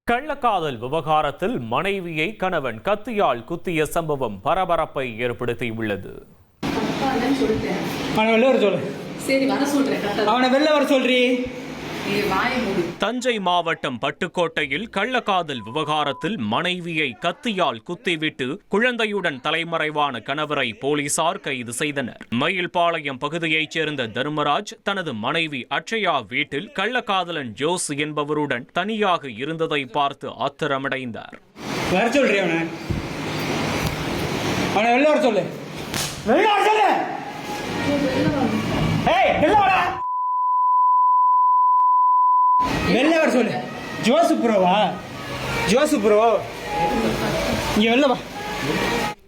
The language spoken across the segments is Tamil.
கள்ளக்காதல் விவகாரத்தில் மனைவியை கணவன் கத்தியால் குத்திய சம்பவம் பரபரப்பை ஏற்படுத்தியுள்ளது. தஞ்சை மாவட்டம் பட்டுக்கோட்டையில் கள்ளக்காதல் விவகாரத்தில் மனைவியை கத்தியால் குத்திவிட்டு குழந்தையுடன் தலைமறைவான கணவரை போலீசார் கைது செய்தனர். மயில்பாளையம் பகுதியைச் சேர்ந்த தர்மராஜ் தனது மனைவி அட்சயா வீட்டில் கள்ளக்காதலன் ஜோஸ் என்பவருடன் தனியாக இருந்ததை பார்த்து ஆத்திரமடைந்தார்.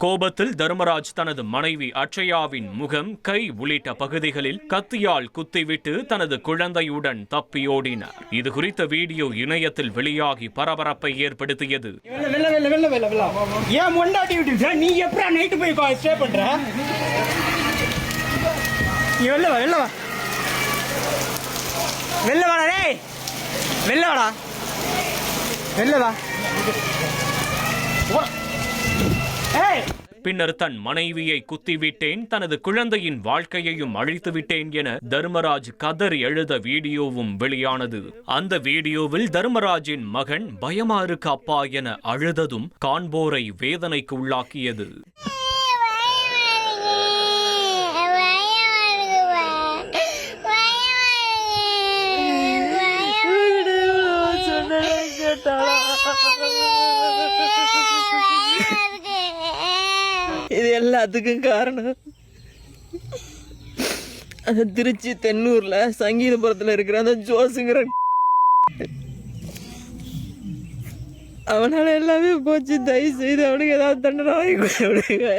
கோபத்தில் தர்மராஜ் தனது மனைவி அட்சயாவின் முகம், கை உள்ளிட்ட பகுதிகளில் கத்தியால் குத்திவிட்டு தனது குழந்தையுடன் தப்பியோடினார். இது குறித்த வீடியோ இணையத்தில் வெளியாகி பரபரப்பை ஏற்படுத்தியது. பின்னர் தன் மனைவியை குத்திவிட்டேன், தனது குழந்தையின் வாழ்க்கையையும் அழித்துவிட்டேன் என தர்மராஜ் கதறி எழுத வீடியோவும் வெளியானது. அந்த வீடியோவில் தர்மராஜின் மகன் பயமா இருக்கு அப்பா என அழுததும் காண்போரை வேதனைக்கு உள்ளாக்கியது. இது எல்லாத்துக்கும் காரணம் அந்த திருச்சி தென்னூர்ல சங்கீதபுரத்துல இருக்கிற அந்த ஜோஸுங்கிற அவனால எல்லாமே போச்சு. தயவு செய்து அவனுக்கு ஏதாவது தண்டனை வாங்கி கொடுங்க.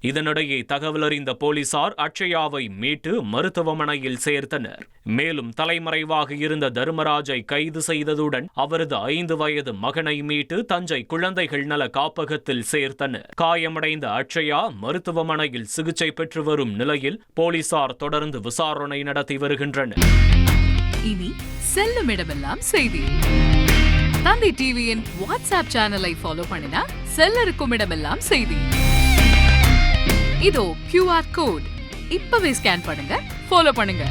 இதனிடையே தகவல் அறிந்த போலீசார் அட்சயாவை மீட்டு மருத்துவமனையில் சேர்த்தனர். மேலும் தலைமறைவாக இருந்த தர்மராஜை கைது செய்ததுடன் அவரது 5 வயது மகனை மீட்டு தஞ்சை குழந்தைகள் நல காப்பகத்தில் சேர்த்தனர். காயமடைந்த அட்சயா மருத்துவமனையில் சிகிச்சை பெற்று வரும் நிலையில் போலீசார் தொடர்ந்து விசாரணை நடத்தி வருகின்றனர். இனி செல்லும் இடமெல்லாம் செய்தி. தந்தை டிவியின் வாட்ஸ்அப் சேனலை ஃபாலோ பண்ணினா செல்ல இருக்கும் இடமெல்லாம் செய்தி. இதோ QR கோட் இப்பவே ஸ்கேன் பண்ணுங்க, ஃபாலோ பண்ணுங்க.